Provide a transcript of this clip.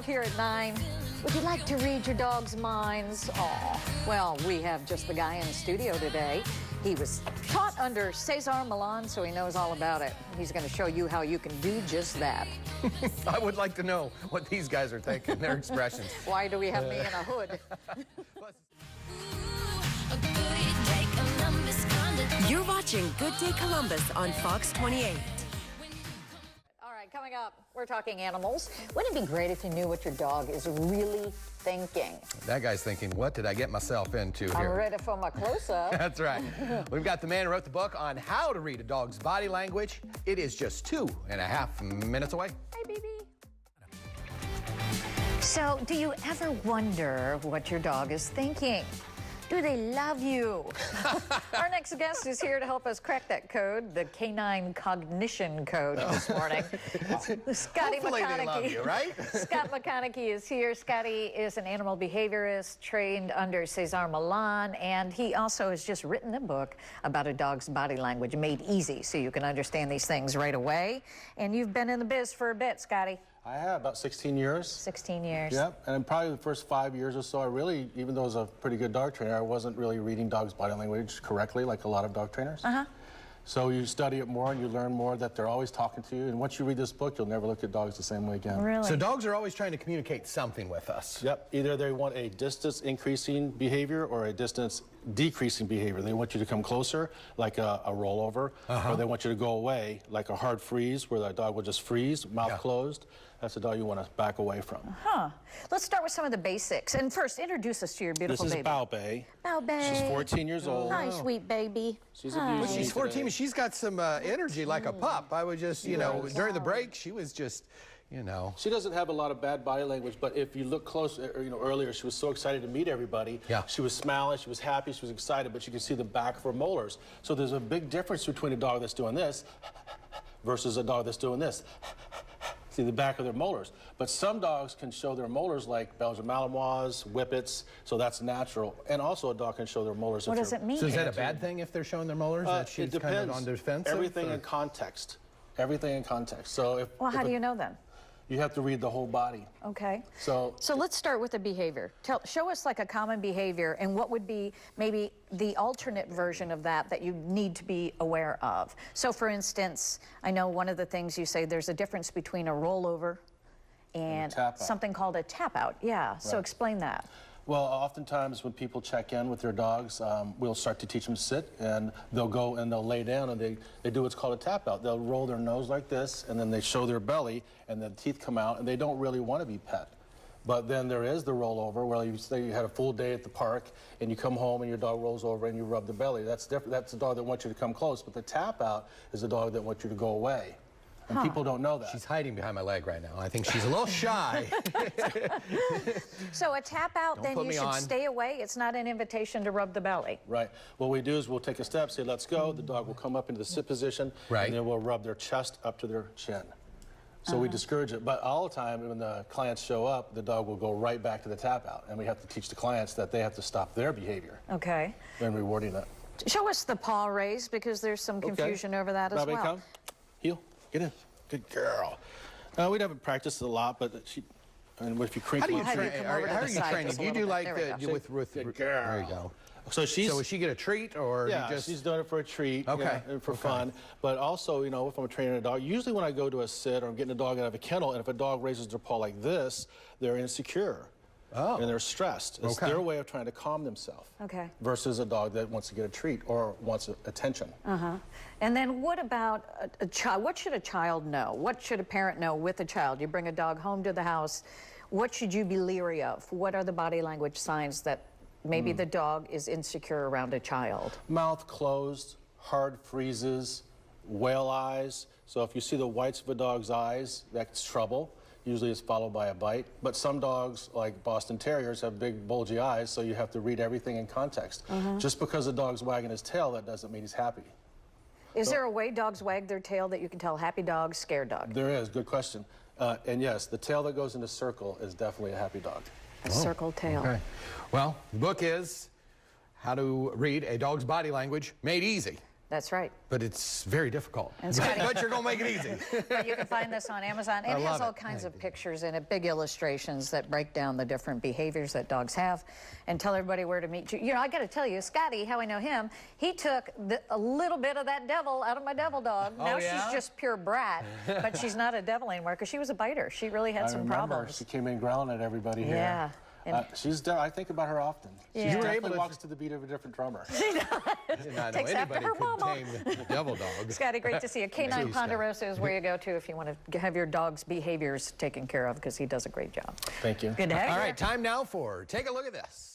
up here at 9. Would you like to read your dog's minds? Aw. Well, we have just the guy in the studio today. He was taught under Cesar Millan, so he knows all about it. He's going to show you how you can do just that. I would like to know what these guys are thinking, their expressions. Why do we have me in a hood? You're watching Good Day Columbus on Fox 28. All right, coming up, we're talking animals. Wouldn't it be great if you knew what your dog is really thinking? That guy's thinking, what did I get myself into here? I'm ready for my close-up. That's right. We've got the man who wrote the book on how to read a dog's body language. It is just 2.5 minutes away. Hey, BB. So, do you ever wonder what your dog is thinking? Do they love you? Our next guest is here to help us crack that code, the canine cognition code this morning. Scotty Hopefully MacConachie. they love you, right? Scott MacConachie is here. Scotty is an animal behaviorist trained under Cesar Millan, and he also has just written a book about a dog's body language made easy so you can understand these things right away. And you've been in the biz for a bit, Scotty. I have about 16 years. 16 years. Yep, and probably the first 5 years or so, I really, even though I was a pretty good dog trainer, I wasn't really reading dogs' body language correctly like a lot of dog trainers. So you study it more and you learn more that they're always talking to you. And once you read this book, you'll never look at dogs the same way again. Really? So dogs are always trying to communicate something with us. Yep, either they want a distance increasing behavior or a distance decreasing behavior. They want you to come closer, like a rollover, or they want you to go away, like a hard freeze, where the dog will just freeze, mouth closed. That's the dog you want to back away from. Let's start with some of the basics. And first, introduce us to your beautiful baby. This is Bao Bei. Bao Bei. She's 14 years old. Hi, sweet baby. She's a beauty. She's 14, but she's got some energy like a pup. I would just, you know, during the break, she was just, you know. She doesn't have a lot of bad body language, but if you look close, you know, earlier, she was so excited to meet everybody. Yeah. She was smiling, she was happy, she was excited, but you can see the back of her molars. So there's a big difference between a dog that's doing this versus a dog that's doing this. See the back of their molars. But some dogs can show their molars like Belgian Malinois, Whippets, so that's natural. And also a dog can show their molars. What does it mean? So is that a bad thing if they're showing their molars? That she's it depends. kind of on defensive? Everything in context. Everything in context. So if, Well, how do you know then? You have to read the whole body. Okay. So let's start with the behavior. Show us like a common behavior and what would be maybe the alternate version of that you need to be aware of. So for instance, I know one of the things you say there's a difference between a rollover and something called a tap out. Yeah, so explain that. Well, oftentimes when people check in with their dogs, we'll start to teach them to sit, and they'll go and they'll lay down, and they do what's called a tap out. They'll roll their nose like this, and then they show their belly, and the teeth come out, and they don't really want to be pet. But then there is the rollover, where you say you had a full day at the park, and you come home and your dog rolls over and you rub the belly. That's different. That's the dog that wants you to come close, but the tap out is the dog that wants you to go away. And people don't know that. She's hiding behind my leg right now. I think she's a little shy. So a tap out, then you should stay away. It's not an invitation to rub the belly. Right. What we do is we'll take a step, say, let's go. The dog will come up into the sit position, and then we'll rub their chest up to their chin. So we discourage it. But all the time, when the clients show up, the dog will go right back to the tap out. And we have to teach the clients that they have to stop their behavior. Okay. When rewarding it. Show us the paw raise, because there's some confusion over that as well. Come. Heel. Get in. Good girl. We haven't practiced it a lot, but she. And if you crinkle, how are you training? Do you do like with good girl? There you go. So does she get a treat, or she's doing it for a treat, for fun. But also, you know, if I'm training a dog, usually when I go to a sit or I'm getting a dog out of a kennel, and if a dog raises their paw like this, they're insecure. And they're stressed. It's their way of trying to calm themselves. Versus a dog that wants to get a treat or wants attention. And then what about a child? What should a child know? What should a parent know with a child? You bring a dog home to the house. What should you be leery of? What are the body language signs that maybe the dog is insecure around a child? Mouth closed, hard freezes, whale eyes. So if you see the whites of a dog's eyes, that's trouble. Usually it's followed by a bite. But some dogs, like Boston Terriers, have big bulgy eyes, so you have to read everything in context. Just because the dog's wagging his tail, that doesn't mean he's happy. Is there a way dogs wag their tail that you can tell happy dog, scared dog? There is, good question. And yes, the tail that goes in a circle is definitely a happy dog. A circle tail. Okay. Well, the book is How to Read a Dog's Body Language Made Easy. That's right. But it's very difficult. And Scotty- But you're going to make it easy. But you can find this on Amazon. It has love all it. kinds of pictures in it, big illustrations that break down the different behaviors that dogs have and tell everybody where to meet you. You know, I got to tell you, Scotty, how I know him, he took a little bit of that devil out of my devil dog. Now yeah? she's just pure brat, but she's not a devil anymore because she was a biter. She really had I some remember problems. she came in growling at everybody here. Yeah. And- I think about her often. Yeah. She You were definitely able to- walks to the beat of a different drummer. Did not know Takes after anybody her could mama. tame the devil dog. Scotty, great to see you. Canine you, Scott. Ponderosa is where you go to if you want to have your dog's behaviors taken care of because he does a great job. Thank you. Good to have you. All here. right, time now for Take a Look at This.